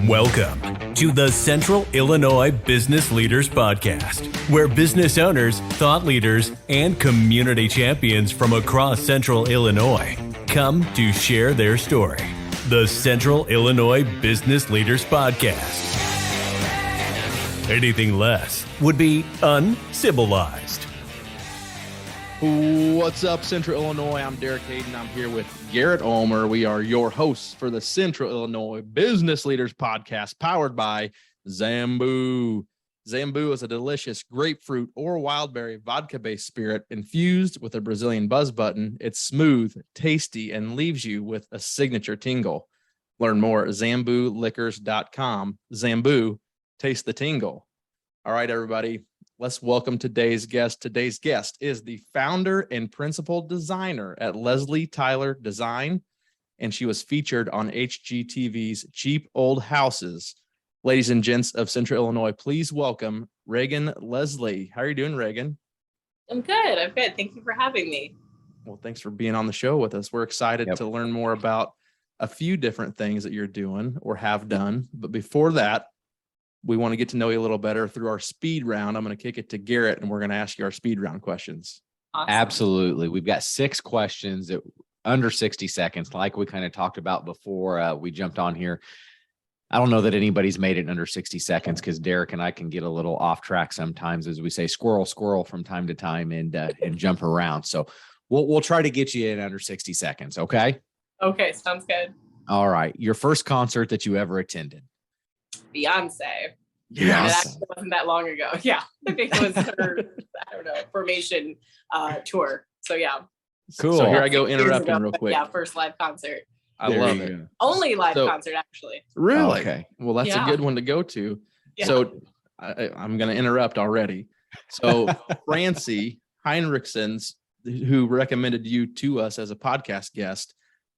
Welcome to the Central Illinois Business Leaders Podcast, where business owners, thought leaders, and community champions from across Central Illinois come to share their story. The Central Illinois Business Leaders Podcast. Anything less would be uncivilized. What's up, Central Illinois? I'm Derek Hayden. I'm here with Garrett Ulmer. We are your hosts for the Central Illinois Business Leaders Podcast, powered by Zambu. Zambu is a delicious grapefruit or wildberry vodka-based spirit infused with a Brazilian buzz button. It's smooth, tasty, and leaves you with a signature tingle. Learn more at zambuliquors.com. Zambu, taste the tingle. All right, everybody. Let's welcome today's guest. Today's guest is the founder and principal designer at Leslie Tyler Design, and she was featured on HGTV's Cheap Old Houses. Ladies and gents of Central Illinois, please welcome Reagan Leslie. How are you doing, Reagan? I'm good. Thank you for having me. Well, thanks for being on the show with us. We're excited to learn more about a few different things that you're doing or have done. But before that, we want to get to know you a little better through our speed round. I'm going to kick it to Garrett, and we're going to ask you our speed round questions. Awesome. Absolutely. We've got 6 questions that under 60 seconds, like we kind of talked about before we jumped on here. I don't know that anybody's made it in under 60 seconds because Derek and I can get a little off track sometimes, as we say, squirrel from time to time and jump around. So we'll try to get you in under 60 seconds. Okay. Okay. Sounds good. All right. Your first concert that you ever attended? Beyonce. Yeah. It actually wasn't that long ago. Yeah. I think it was her, formation tour. So yeah. Cool. So here I go interrupting real quick. Yeah. First live concert. I love it. Only live concert, actually. Really? Okay. Well, that's a good one to go to. Yeah. So I'm going to interrupt already. So Francie Heinrichson's, who recommended you to us as a podcast guest,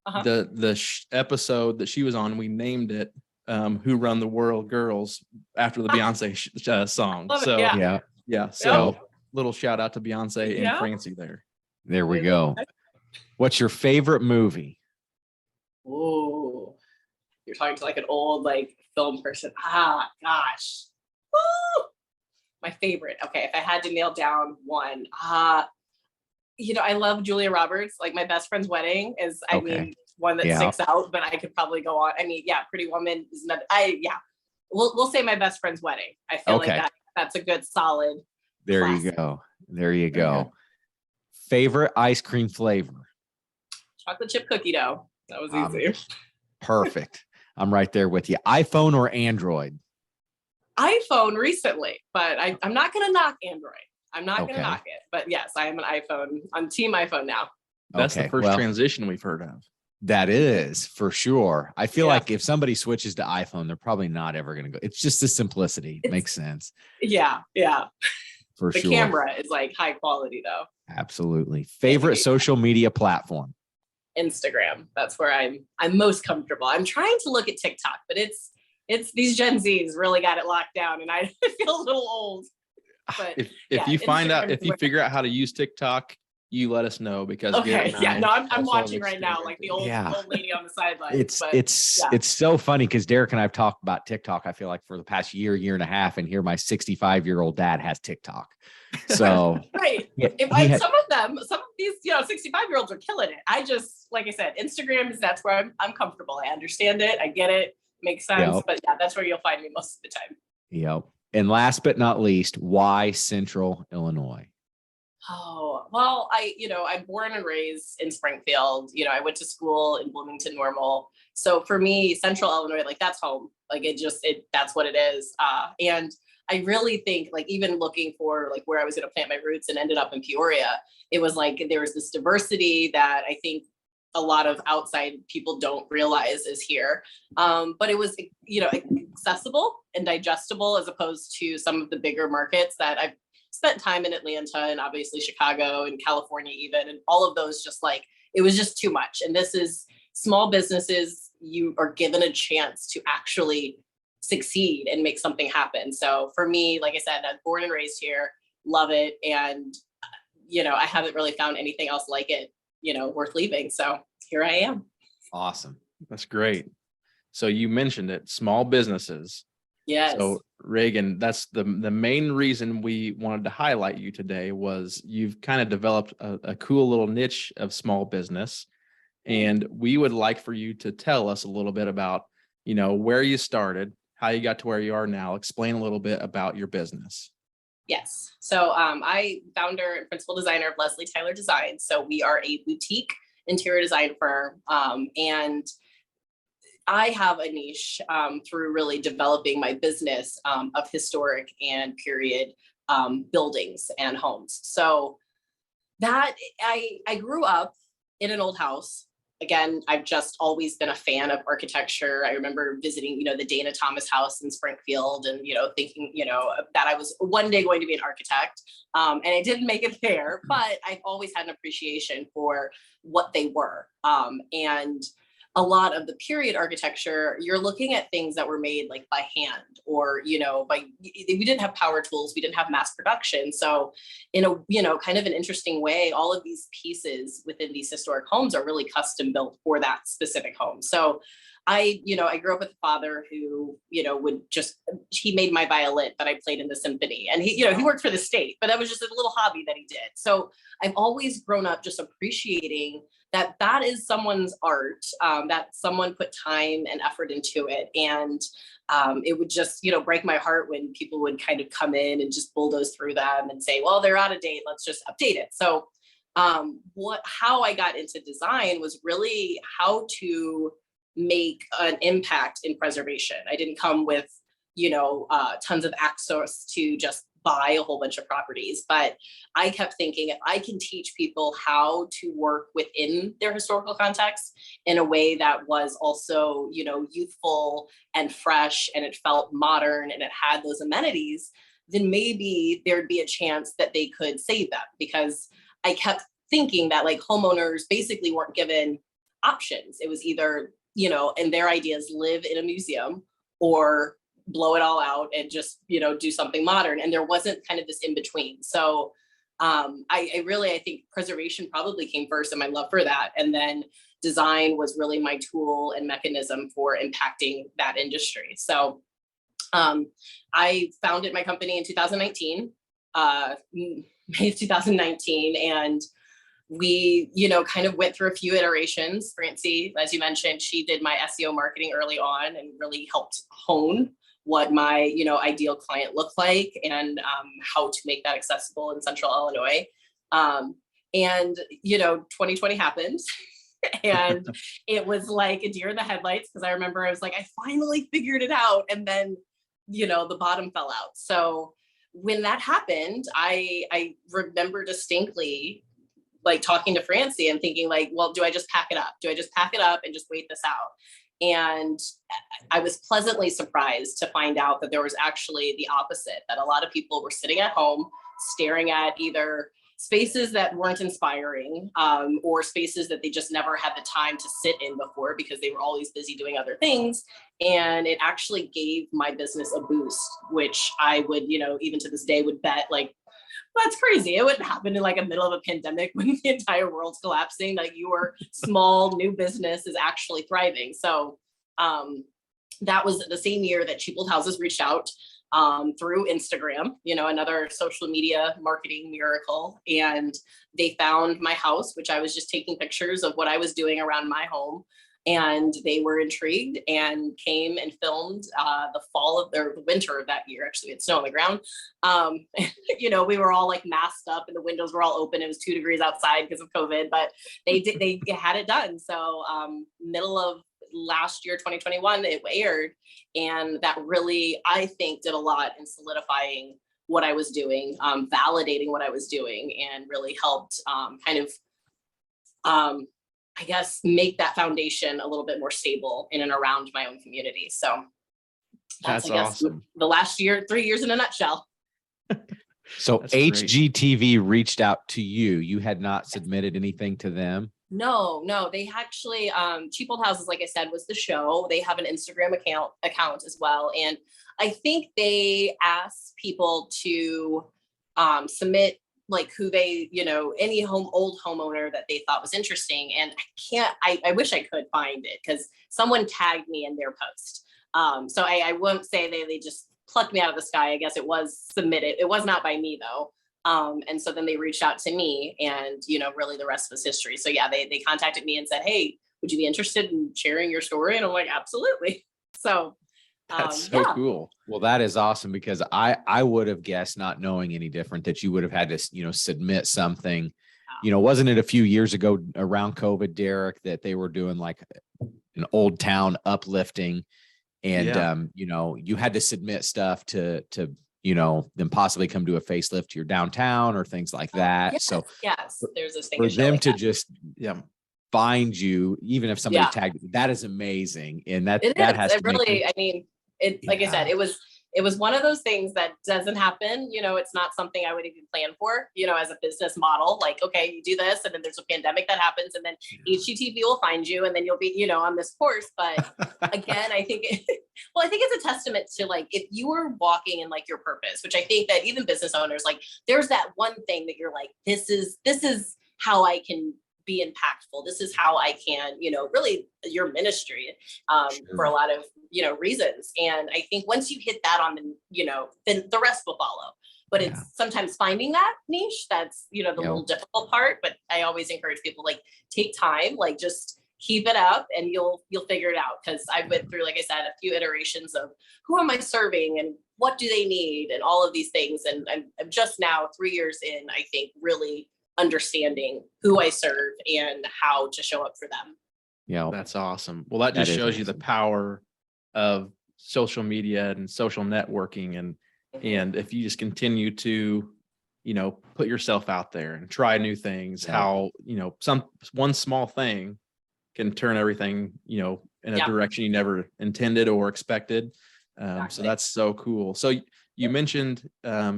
the episode that she was on, we named it Who Run the World Girls after the Beyonce song. So yeah. So little shout out to Beyonce and Francie there. There we go. What's your favorite movie? Ooh, you're talking to like an old film person. Gosh. Woo! My favorite. Okay, if I had to nail down one, I love Julia Roberts. Like My Best Friend's Wedding is, one that sticks out. But I could probably go on. Pretty Woman is another. We'll say My Best Friend's Wedding. I feel like that's a good solid. There classic. you go. Favorite ice cream flavor? Chocolate chip cookie dough. That was easy. Perfect. I'm right there with you. iPhone or Android? iPhone recently, but I'm not going to knock Android. I'm not going to knock it. But yes, I am an iPhone. I'm team iPhone now. That's the first transition we've heard of. That is for sure. I feel like if somebody switches to iPhone, they're probably not ever going to go. It's just the simplicity. It makes sense. Yeah. For the sure. The camera is high quality though. Absolutely. Favorite social media platform? Instagram. That's where I'm most comfortable. I'm trying to look at TikTok, but it's these Gen Zs really got it locked down, and I feel a little old. But if you figure out how to use TikTok, you let us know because I'm watching right now, like the old lady on the sideline. It's so funny because Derek and I have talked about TikTok. I feel like for the past year and a half, and here my 65-year-old dad has TikTok. So right. Some of these 65-year-olds are killing it. I just, like I said, Instagram that's where I'm comfortable. I understand it. I get it. Makes sense. But that's where you'll find me most of the time. Yep. And last but not least, why Central Illinois? Oh, well, I'm born and raised in Springfield. I went to school in Bloomington Normal. So for me, Central Illinois, that's home. That's what it is. And I really think even looking for where I was going to plant my roots and ended up in Peoria, it was there was this diversity that I think a lot of outside people don't realize is here. But it was, accessible and digestible as opposed to some of the bigger markets that I've spent time in Atlanta and obviously Chicago and California even, and all of those it was just too much. And this is small businesses. You are given a chance to actually succeed and make something happen. So for me, like I said, I'm born and raised here, love it. And, I haven't really found anything else like it, worth leaving. So here I am. Awesome. That's great. So you mentioned it, small businesses. Yes. So Reagan, that's the main reason we wanted to highlight you today was you've kind of developed a cool little niche of small business. And we would like for you to tell us a little bit about, where you started, how you got to where you are now. Explain a little bit about your business. Yes. So I founder and principal designer of Leslie Tyler Design. So we are a boutique interior design firm. And I have a niche through really developing my business of historic and period buildings and homes. So that I grew up in an old house. Again, I've just always been a fan of architecture. I remember visiting, the Dana Thomas house in Springfield and, thinking, that I was one day going to be an architect. And I didn't make it there, but I've always had an appreciation for what they were. And a lot of the period architecture, you're looking at things that were made like by hand or, we didn't have power tools, we didn't have mass production. So in a, kind of an interesting way, all of these pieces within these historic homes are really custom built for that specific home. So I grew up with a father who, he made my violin that I played in the symphony, and he worked for the state, but that was just a little hobby that he did. So I've always grown up just appreciating that is someone's art, that someone put time and effort into it. And it would just, break my heart when people would kind of come in and just bulldoze through them and say, well, they're out of date, let's just update it. So how I got into design was really how to make an impact in preservation. I didn't come with, tons of access to just buy a whole bunch of properties, but I kept thinking if I can teach people how to work within their historical context in a way that was also, youthful and fresh, and it felt modern and it had those amenities, then maybe there'd be a chance that they could save them. Because I kept thinking that like homeowners basically weren't given options. It was either, and their ideas live in a museum or blow it all out and just, do something modern. And there wasn't kind of this in between. So I think preservation probably came first, and my love for that. And then design was really my tool and mechanism for impacting that industry. So I founded my company in 2019, May of 2019. And we, kind of went through a few iterations. Francie, as you mentioned, she did my SEO marketing early on and really helped hone what my, ideal client looked like and how to make that accessible in Central Illinois. And 2020 happened and it was like a deer in the headlights, because I remember I was like, I finally figured it out. And then, the bottom fell out. So when that happened, I remember distinctly like talking to Francie and thinking like, well, do I just pack it up? Do I just pack it up and just wait this out? And I was pleasantly surprised to find out that there was actually the opposite, that a lot of people were sitting at home staring at either spaces that weren't inspiring or spaces that they just never had the time to sit in before because they were always busy doing other things. And it actually gave my business a boost, which I would, even to this day would bet like, that's crazy. It wouldn't happen in like a middle of a pandemic when the entire world's collapsing, like your small new business is actually thriving. So that was the same year that Cheap Old Houses reached out through Instagram, another social media marketing miracle. And they found my house, which I was just taking pictures of what I was doing around my home. And they were intrigued and came and filmed the winter of that year. Actually, we had snow on the ground. We were all like masked up and the windows were all open. It was 2 degrees outside because of COVID, but they had it done. So middle of last year, 2021, it aired. And that really, I think, did a lot in solidifying what I was doing, validating what I was doing, and really helped I guess, make that foundation a little bit more stable in and around my own community. So that's I guess, awesome. The last 3 years in a nutshell. So HGTV reached out to you. You had not submitted anything to them? No, they actually, Cheap Old Houses, like I said, was the show. They have an Instagram account as well. And I think they asked people to submit like who they, any old homeowner that they thought was interesting. And I wish I could find it because someone tagged me in their post. So I won't say they just plucked me out of the sky. I guess it was submitted. It was not by me though. And so then they reached out to me and, really the rest was history. So yeah, they contacted me and said, hey, would you be interested in sharing your story? And I'm like, absolutely. So that's so cool. Well, that is awesome because I would have guessed, not knowing any different, that you would have had to, submit something. Wasn't it a few years ago around COVID, Derek, that they were doing like an old town uplifting and, you had to submit stuff to then possibly come to a facelift to your downtown or things like that. Yes, so yes, there's this thing for them like to that. Just find you, even if somebody tagged, that is amazing. And that has to really, like I said, it was one of those things that doesn't happen. It's not something I would even plan for, as a business model, like, okay, you do this and then there's a pandemic that happens and then HGTV will find you and then you'll be, on this course. But again, I think it's a testament to like, if you are walking in like your purpose, which I think that even business owners, like there's that one thing that you're like, this is how I can be impactful. This is how I can, really your ministry for a lot of, reasons. And I think once you hit that on then the rest will follow. But it's sometimes finding that niche that's, the little difficult part. But I always encourage people like take time, like just keep it up and you'll figure it out. Cause I went through, like I said, a few iterations of who am I serving and what do they need and all of these things. And I'm just now 3 years in, I think, really understanding who I serve and how to show up for them. Yeah, that's awesome. Well, that just shows you the power of social media and social networking. And if you just continue to, put yourself out there and try new things, how, one small thing can turn everything, in a direction you never intended or expected. Exactly. So that's so cool. So you mentioned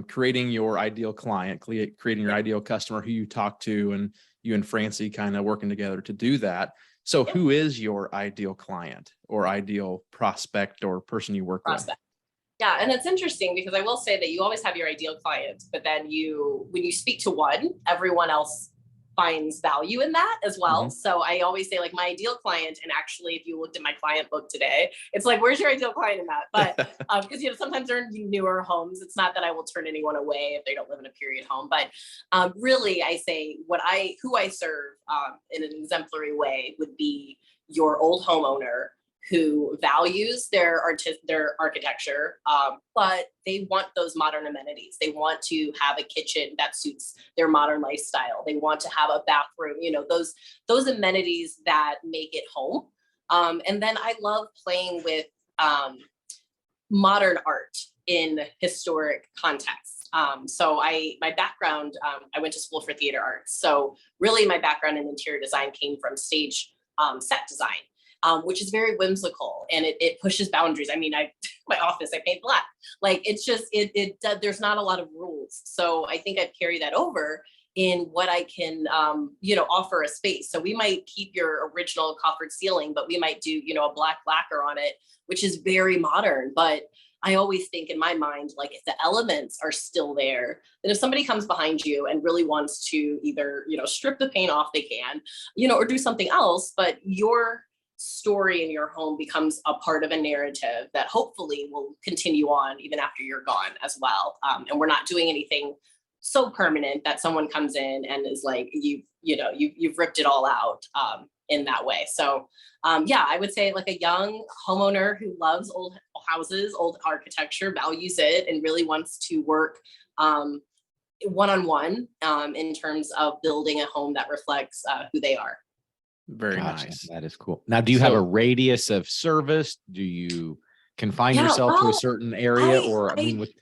creating your ideal client, creating your ideal customer who you talk to, and you and Francie kind of working together to do that. So who is your ideal client or ideal prospect or person you work with? Yeah. And it's interesting because I will say that you always have your ideal client, but then when you speak to one, everyone else finds value in that as well. Mm-hmm. So I always say like my ideal client, and actually if you looked at my client book today, it's like, where's your ideal client in that? But because sometimes they're in newer homes. It's not that I will turn anyone away if they don't live in a period home, but really I say who I serve in an exemplary way would be your old homeowner who values their architecture, but they want those modern amenities. They want to have a kitchen that suits their modern lifestyle. They want to have a bathroom, those amenities that make it home. And then I love playing with modern art in historic contexts. So my background, I went to school for theater arts. So really my background in interior design came from stage set design. Which is very whimsical and it pushes boundaries. My office, I paint black. Like it's just, there's not a lot of rules. So I think I'd carry that over in what I can, offer a space. So we might keep your original coffered ceiling, but we might do, a black lacquer on it, which is very modern. But I always think in my mind, like if the elements are still there, then if somebody comes behind you and really wants to either, strip the paint off, they can, or do something else, but your story in your home becomes a part of a narrative that hopefully will continue on even after you're gone as well. And we're not doing anything so permanent that someone comes in and is like, you've ripped it all out in that way. So I would say like a young homeowner who loves old houses, old architecture, values it, and really wants to work one-on-one in terms of building a home that reflects who they are. Very nice. That is cool. Now, do you have a radius of service? Do you confine yourself to a certain area?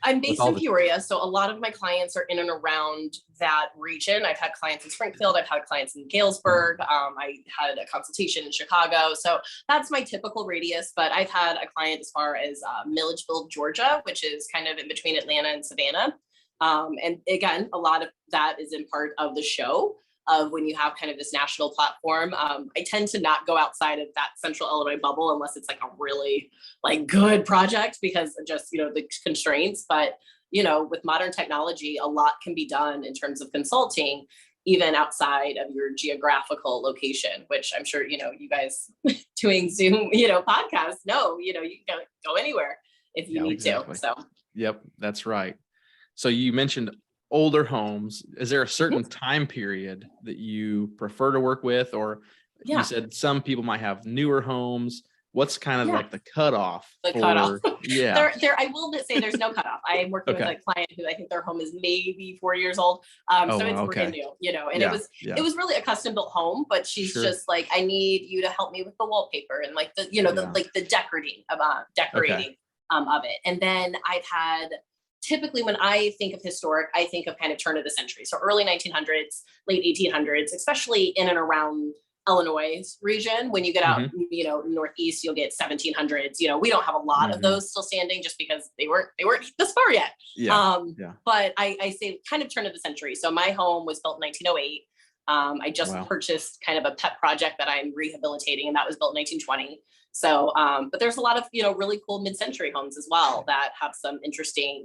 I'm based in Peoria, so a lot of my clients are in and around that region. I've had clients in Springfield. I've had clients in Galesburg. I had a consultation in Chicago. So that's my typical radius, but I've had a client as far as Milledgeville, Georgia, which is kind of in between Atlanta and Savannah. And again, a lot of that is in part of the show. Of when you have kind of this national platform. I tend to not go outside of that central Illinois bubble unless it's like a really like good project because of just, the constraints. But with modern technology, a lot can be done in terms of consulting, even outside of your geographical location, which I'm sure, you guys doing Zoom, podcasts, you can go anywhere if you need to. So. Yep, that's right. So you mentioned older homes. Is there a certain time period that you prefer to work with? Or you said some people might have newer homes. What's kind of like the cutoff? Cutoff. Yeah. I will say there's no cutoff. I am working with a client who I think their home is maybe 4 years old. So it's brand new, and it was really a custom built home, but she's just like, I need you to help me with the wallpaper and like the decorating of it. And then I've had, typically when I think of historic, I think of kind of turn of the century. So early 1900s, late 1800s, especially in and around Illinois region. When you get out, northeast, you'll get 1700s. We don't have a lot of those still standing just because they weren't this far yet. But I say kind of turn of the century. So my home was built in 1908. I just purchased kind of a pet project that I'm rehabilitating, and that was built in 1920. So, but there's a lot of, really cool mid-century homes as well that have some interesting,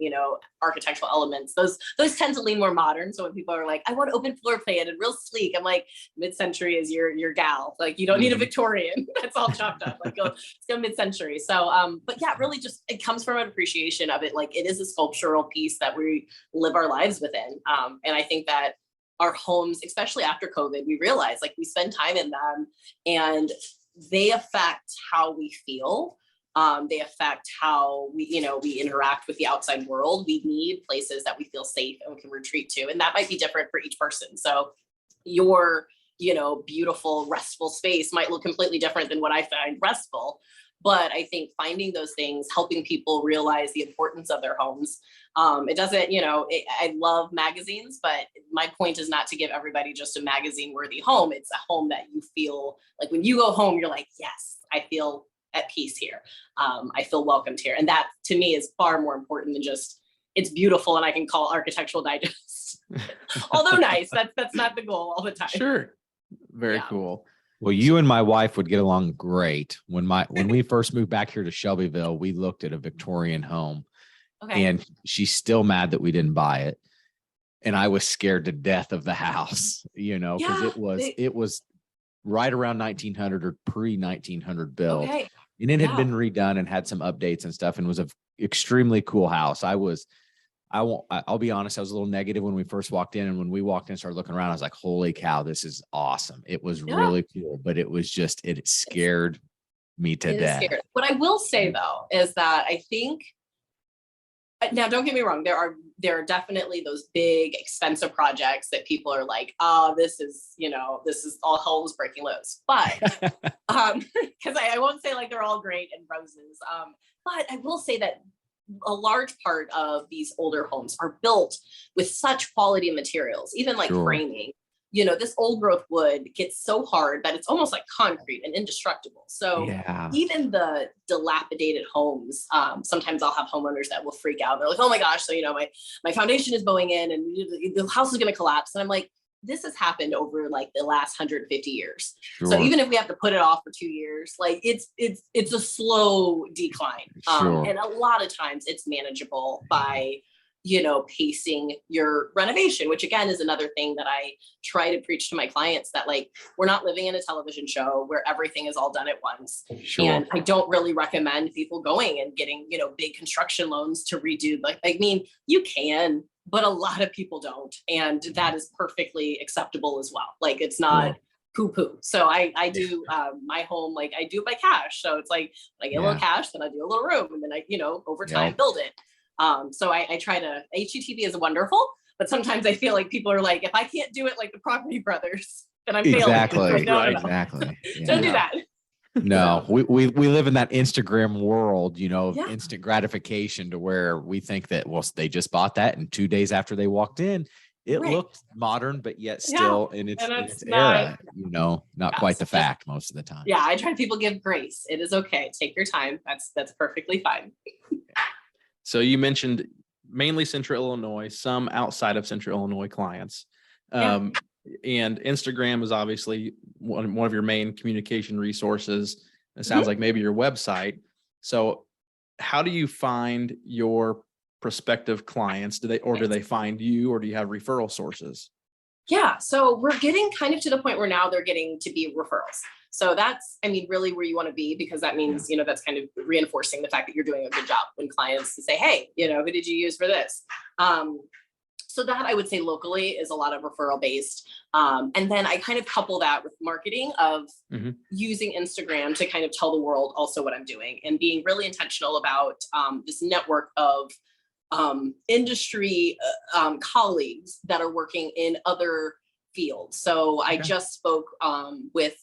architectural elements. Those tend to lean more modern. So when people are like, I want open floor plan and real sleek, I'm like, mid-century is your gal. Like, you don't need a Victorian. That's all chopped up. Like, let's go mid-century. So, but yeah, really just, it comes from an appreciation of it. Like, it is a sculptural piece that we live our lives within. And I think that our homes, especially after COVID, we realize like we spend time in them and they affect how we feel. They affect how we interact with the outside world. We need places that we feel safe and we can retreat to. And that might be different for each person. So your, beautiful, restful space might look completely different than what I find restful. But I think finding those things, helping people realize the importance of their homes. It doesn't, I love magazines, but my point is not to give everybody just a magazine worthy home. It's a home that you feel like when you go home, you're like, yes, I feel at peace here. I feel welcomed here. And that to me is far more important than just, it's beautiful and I can call Architectural Digest. Although nice, that's not the goal all the time. Sure. Very cool. Well, you and my wife would get along great. When we first moved back here to Shelbyville, we looked at a Victorian home, and she's still mad that we didn't buy it. And I was scared to death of the house, because it was right around 1900 or pre-1900 built, and it had been redone and had some updates and stuff, and was an extremely cool house. I'll be honest, I was a little negative when we first walked in, and when we walked in and started looking around, I was like, holy cow, this is awesome. It was really cool, but it was just, it scared me to death. What I will say though, is that I think, now don't get me wrong, there are definitely those big expensive projects that people are like, oh, this is all hell's breaking loose. But, because I won't say like they're all great and roses. But I will say that a large part of these older homes are built with such quality materials, even like framing. This old growth wood gets so hard that it's almost like concrete and indestructible. So even the dilapidated homes, sometimes I'll have homeowners that will freak out. They're like, oh my gosh, so my foundation is bowing in and the house is going to collapse. And I'm like, this has happened over like the last 150 years. So even if we have to put it off for 2 years, like it's a slow decline. And a lot of times it's manageable by, pacing your renovation, which again is another thing that I try to preach to my clients, that like, we're not living in a television show where everything is all done at once. And I don't really recommend people going and getting, big construction loans to redo. Like, I mean, you can, but a lot of people don't. And that is perfectly acceptable as well. Like, it's not poo-poo. So I do my home, like I do it by cash. So it's like, I get a little cash, then I do a little room, and then I, over time build it. So I try to, HGTV is wonderful, but sometimes I feel like people are like, if I can't do it like the Property Brothers, then I'm failing. Exactly. Don't do that. No, we live in that Instagram world, of instant gratification, to where we think that, well, they just bought that, and 2 days after they walked in, it looked modern, but yet still in its era, not quite the fact most of the time. Yeah, I try to people give grace. It is okay. Take your time. That's perfectly fine. So you mentioned mainly Central Illinois, some outside of Central Illinois clients. And Instagram is obviously one of your main communication resources. It sounds like maybe your website. So how do you find your prospective clients? Do they find you, or do you have referral sources? Yeah. So we're getting kind of to the point where now they're getting to be referrals. So that's, I mean, really where you want to be, because that means, that's kind of reinforcing the fact that you're doing a good job when clients say, hey, who did you use for this? So that I would say locally is a lot of referral based. And then I kind of couple that with marketing of using Instagram to kind of tell the world also what I'm doing, and being really intentional about this network of industry colleagues that are working in other fields. So I just spoke with,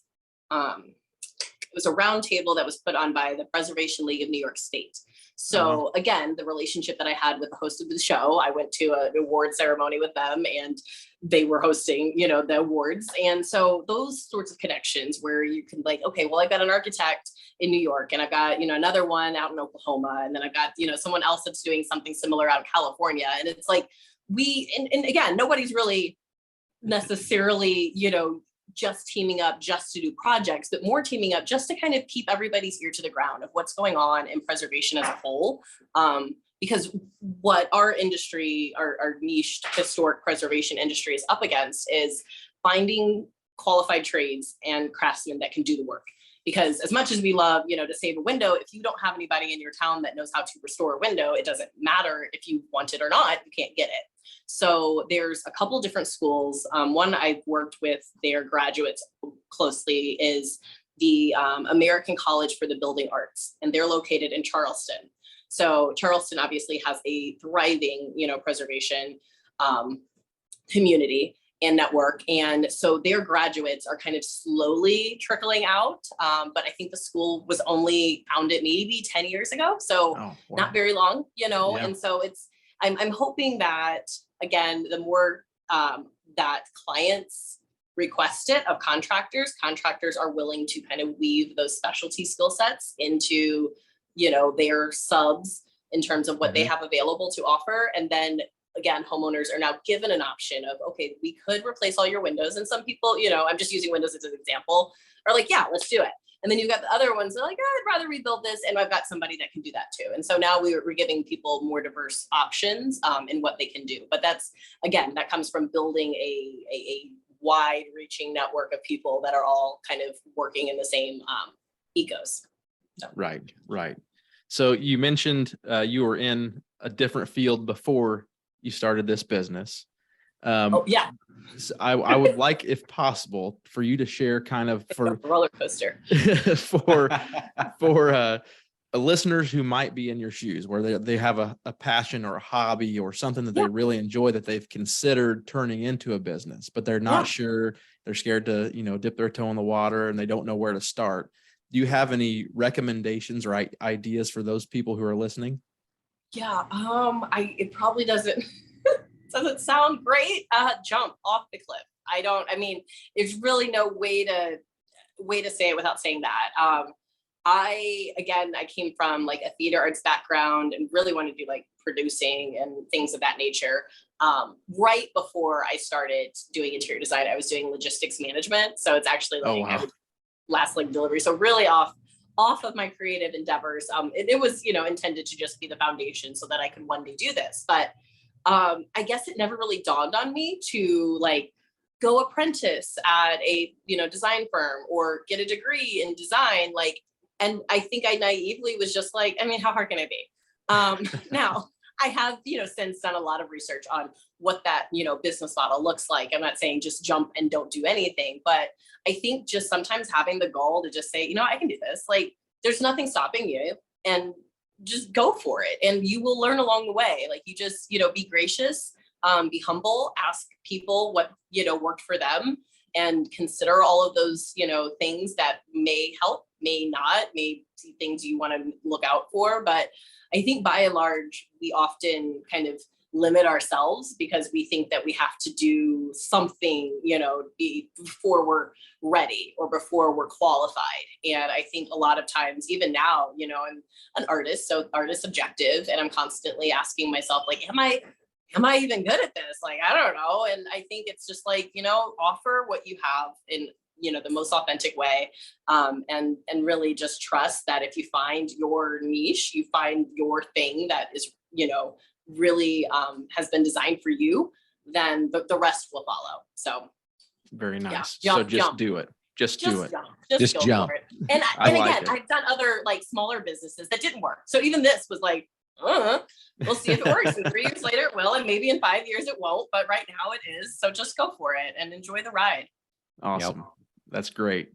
it was a roundtable that was put on by the Preservation League of New York State. So again, the relationship that I had with the host of the show, I went to an award ceremony with them, and they were hosting, the awards. And so those sorts of connections where you can okay, well, I've got an architect in New York, and I've got, another one out in Oklahoma. And then I've got, someone else that's doing something similar out in California. And it's like, and again, nobody's really necessarily, just teaming up just to do projects, but more teaming up just to kind of keep everybody's ear to the ground of what's going on in preservation as a whole. Because what our industry, our niche historic preservation industry is up against is finding qualified trades and craftsmen that can do the work. Because as much as we love, to save a window, if you don't have anybody in your town that knows how to restore a window, it doesn't matter if you want it or not, you can't get it. So there's a couple different schools. One I've worked with their graduates closely is the American College for the Building Arts, and they're located in Charleston. So Charleston obviously has a thriving, preservation community and network. And so their graduates are kind of slowly trickling out. But I think the school was only founded maybe 10 years ago. So not very long, and so I'm hoping that, again, the more that clients request it of contractors are willing to kind of weave those specialty skill sets into, their subs in terms of what they have available to offer. And then again, homeowners are now given an option of, okay, we could replace all your windows. And some people, I'm just using windows as an example, are like, yeah, let's do it. And then you've got the other ones that are like, I'd rather rebuild this. And I've got somebody that can do that too. And so now we're giving people more diverse options in what they can do. But that's, again, that comes from building a wide reaching network of people that are all kind of working in the same ecos. So. Right. So you mentioned you were in a different field before you started this business. So I would like, if possible, for you to share kind of for roller coaster for listeners who might be in your shoes, where they have a passion or a hobby or something that they really enjoy that they've considered turning into a business, but they're not sure. They're scared to, dip their toe in the water, and they don't know where to start. Do you have any recommendations or ideas for those people who are listening? Yeah, it probably doesn't sound great. Jump off the cliff. There's really no way to say it without saying that. I came from like a theater arts background and really wanted to do like producing and things of that nature. Right before I started doing interior design, I was doing logistics management. So it's actually I would last like delivery. So really off of my creative endeavors. It was, intended to just be the foundation so that I could one day do this. But I guess it never really dawned on me to like go apprentice at a, design firm or get a degree in design. And I think I naively was just like, how hard can it be? Now I have, since done a lot of research on what that, business model looks like. I'm not saying just jump and don't do anything, but I think just sometimes having the goal to just say, I can do this. Like, there's nothing stopping you, and just go for it. And you will learn along the way. Like, you just, be gracious, be humble, ask people what, worked for them, and consider all of those, things that may help, may not, may see things you want to look out for. But I think by and large, we often kind of limit ourselves because we think that we have to do something, before we're ready or before we're qualified. And I think a lot of times, even now, I'm an artist, so art is subjective, and I'm constantly asking myself, like, am I even good at this? Like, I don't know. And I think it's just like, offer what you have in the most authentic way. And really just trust that if you find your niche, you find your thing that is, really has been designed for you, then the rest will follow. So very nice. Yeah, so just jump. do it. Just do it. Just jump. for it. And like again, it. I've done other like smaller businesses that didn't work. So even this was like, we'll see if it works. And 3 years later it will, and maybe in 5 years it won't. But right now it is. So just go for it and enjoy the ride. Awesome. Yep. That's great.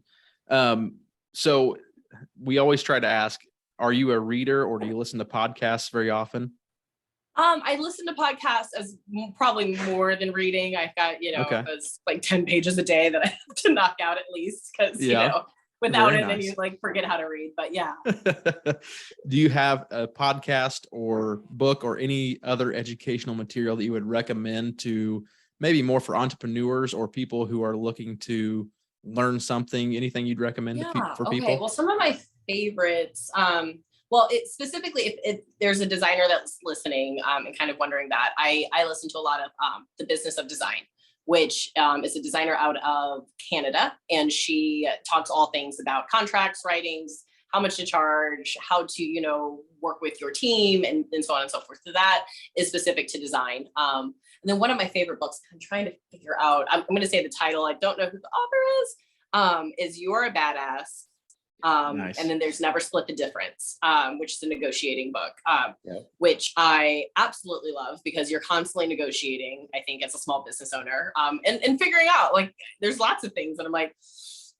So we always try to ask, are you a reader or do you listen to podcasts very often? I listen to podcasts as probably more than reading. I've got, Okay. it's like 10 pages a day that I have to knock out at least because, without Very it, then nice. you like forget how to read. But yeah. Do you have a podcast or book or any other educational material that you would recommend to maybe more for entrepreneurs or people who are looking to learn something? Anything you'd recommend for people? Okay. Well, some of my favorites, specifically if there's a designer that's listening and kind of wondering that, I listen to a lot of The Business of Design, which is a designer out of Canada. And she talks all things about contracts, writings, how much to charge, how to, work with your team and so on and so forth. So that is specific to design. And then one of my favorite books, I'm trying to figure out, I'm going to say the title, I don't know who the author is You're a Badass. Nice. And then there's Never Split the Difference, which is a negotiating book, which I absolutely love because you're constantly negotiating, I think, as a small business owner, and figuring out like there's lots of things that I'm like,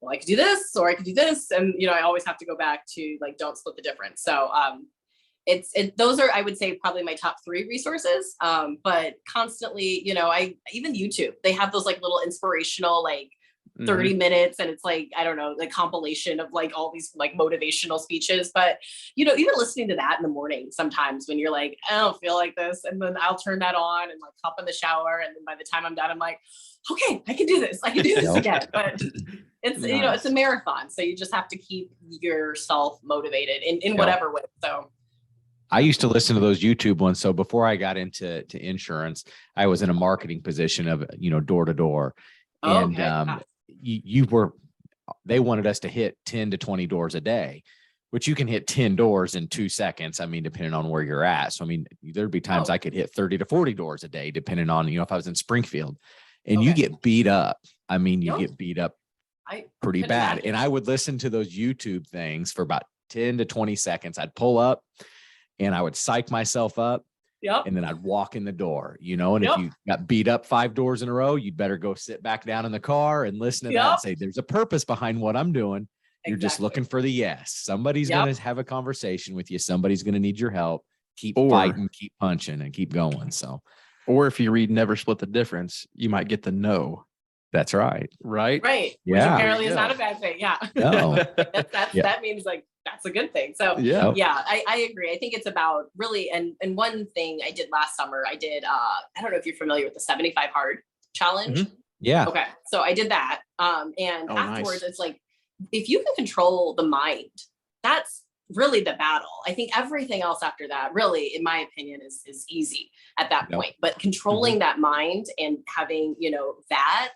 well, I could do this or I could do this. And, I always have to go back to like, don't split the difference. So those are, I would say, probably my top 3 resources. But constantly, even YouTube, they have those like little inspirational, like 30 minutes. And it's like, I don't know, like compilation of like all these like motivational speeches. But, even listening to that in the morning, sometimes when you're like, I don't feel like this. And then I'll turn that on and like hop in the shower. And then by the time I'm done, I'm like, okay, I can do this. I can do this again. But it's, Nice. it's a marathon. So you just have to keep yourself motivated in whatever way. So I used to listen to those YouTube ones. So before I got into insurance, I was in a marketing position of, door to door. And they wanted us to hit 10 to 20 doors a day, which you can hit 10 doors in 2 seconds. I mean, depending on where you're at. So, I mean, there'd be times I could hit 30 to 40 doors a day, depending on, if I was in Springfield and you get beat up. I mean, you get beat up pretty bad. And I would listen to those YouTube things for about 10 to 20 seconds. I'd pull up and I would psych myself up. Yep. And then I'd walk in the door, and if you got beat up 5 doors in a row, you'd better go sit back down in the car and listen to that and say, there's a purpose behind what I'm doing. You're just looking for the yes. Somebody's going to have a conversation with you. Somebody's going to need your help. Keep fighting, keep punching, and keep going. So, or if you read Never Split the Difference, you might get the no. That's right. Right. Right. Yeah. Which apparently is not a bad thing. Yeah. No. That means like, that's a good thing. So I agree. I think it's about really, and one thing I did last summer, I did, I don't know if you're familiar with the 75 hard challenge. Yeah. Okay. So I did that. And afterwards it's like, if you can control the mind, that's really the battle. I think everything else after that really, in my opinion, is easy at that point, but controlling that mind and having, that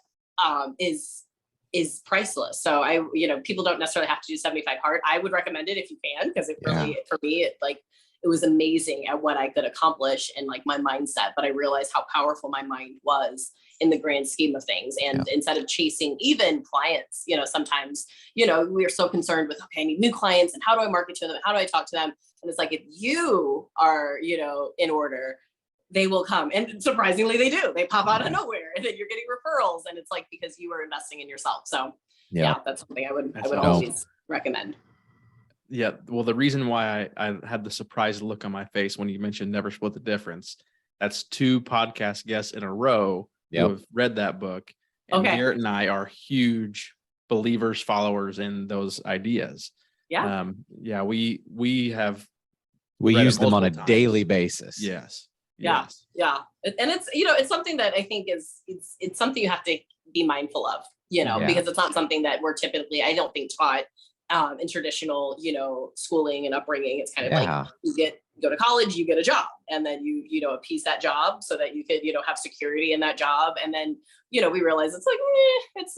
is priceless. So people don't necessarily have to do 75 hard. I would recommend it if you can, because it really, for me, it was amazing at what I could accomplish and like my mindset, but I realized how powerful my mind was in the grand scheme of things. And instead of chasing even clients, sometimes, we are so concerned with, okay, I need new clients and how do I market to them? How do I talk to them? And it's like, if you are, in order, they will come. And surprisingly, they do. They pop out of nowhere and then you're getting referrals. And it's like, because you are investing in yourself. So that's something I would always recommend. Yeah. Well, the reason why I had the surprised look on my face when you mentioned Never Split the Difference, that's 2 podcast guests in a row who have read that book. And Garrett and I are huge believers, followers in those ideas. Yeah. We use them on a daily basis. Yes. Yeah. And it's, it's something that I think it's something you have to be mindful of, because it's not something that we're typically, I don't think, taught in traditional, schooling and upbringing. It's kind of like you go to college, you get a job, and then you appease that job so that you could, have security in that job. And then, we realize it's like, it's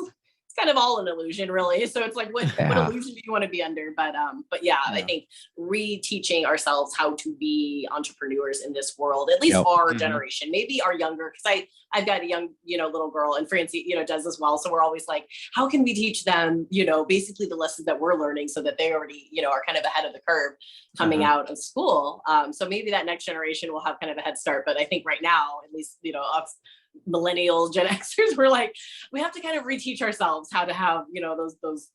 kind of all an illusion, really. So it's like, what illusion do you want to be under? But yeah, I think reteaching ourselves how to be entrepreneurs in this world, at least our generation, maybe our younger, because I've got a young, little girl, and Francie, does as well. So we're always like, how can we teach them, basically the lessons that we're learning so that they already, are kind of ahead of the curve coming out of school. So maybe that next generation will have kind of a head start. But I think right now, at least, us millennials, Gen Xers, we're like, we have to kind of reteach ourselves how to have, those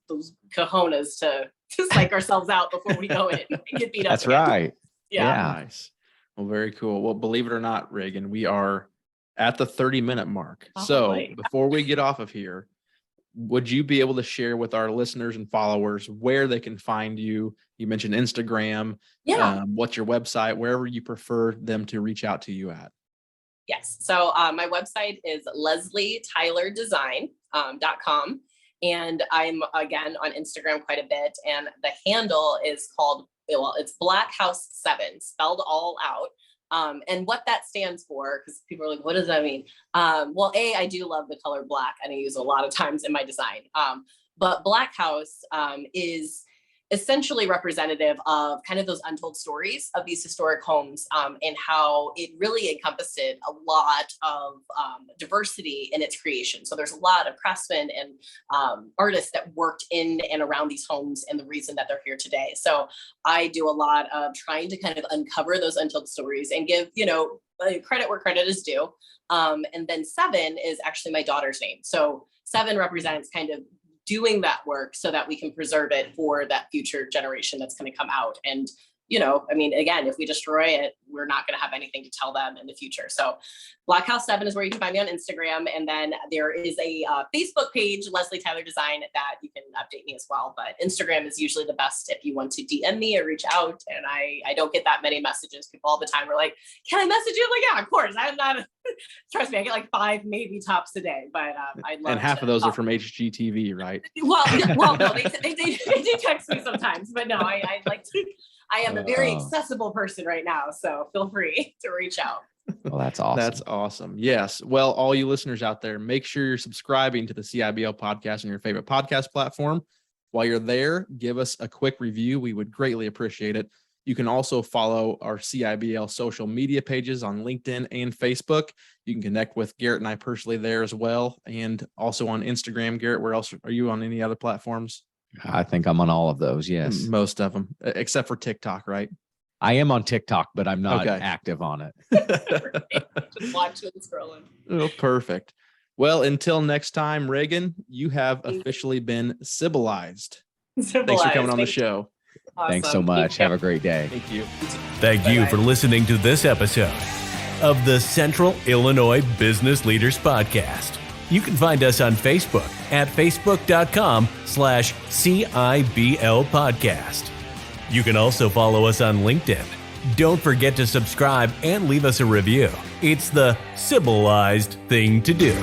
cojones to psych ourselves out before we go in and get beat up. That's right. Yeah. Nice. Well, very cool. Well, believe it or not, Reagan, we are at the 30-minute mark. So before we get off of here, would you be able to share with our listeners and followers where they can find you? You mentioned Instagram. What's your website, wherever you prefer them to reach out to you at? Yes. So my website is leslietylerdesign.com. And I'm, again, on Instagram quite a bit. And the handle is called, it's Black House 7, spelled all out. And what that stands for, because people are like, what does that mean? Well, I do love the color black, and I use a lot of times in my design. But Black House is essentially representative of kind of those untold stories of these historic homes, and how it really encompassed a lot of diversity in its creation. So there's a lot of craftsmen and artists that worked in and around these homes, and the reason that they're here today. So I do a lot of trying to kind of uncover those untold stories and give, credit where credit is due. And then 7 is actually my daughter's name. So 7 represents kind of doing that work so that we can preserve it for that future generation that's going to come out. And, again, if we destroy it, we're not going to have anything to tell them in the future. So Black House 7 is where you can find me on Instagram. And then there is a Facebook page, Leslie Tyler Design, that you can update me as well. But Instagram is usually the best if you want to DM me or reach out. And I don't get that many messages. People all the time are like, can I message you? I'm like, yeah, of course. I'm not, trust me, I get like 5, maybe tops a day. But I'd love And half of those are from HGTV, right? Well, no, they do text me sometimes, but no, I like to. I am a very accessible person right now, so feel free to reach out. Well, that's awesome. That's awesome. Yes. Well, all you listeners out there, make sure you're subscribing to the CIBL podcast on your favorite podcast platform. While you're there, give us a quick review. We would greatly appreciate it. You can also follow our CIBL social media pages on LinkedIn and Facebook. You can connect with Garrett and I personally there as well, and also on Instagram. Garrett, where else are you on? Any other platforms? I think I'm on all of those. Yes. Most of them, except for TikTok, right? I am on TikTok, but I'm not active on it. Just watching and scrolling. Oh, perfect. Well, until next time, Reagan, you have officially been civilized. Thanks for coming on the show. Awesome. Thanks so much. Have a great day. Thank you. Thank you for listening to this episode of the Central Illinois Business Leaders Podcast. You can find us on Facebook at facebook.com/CIBL Podcast. You can also follow us on LinkedIn. Don't forget to subscribe and leave us a review. It's the civilized thing to do.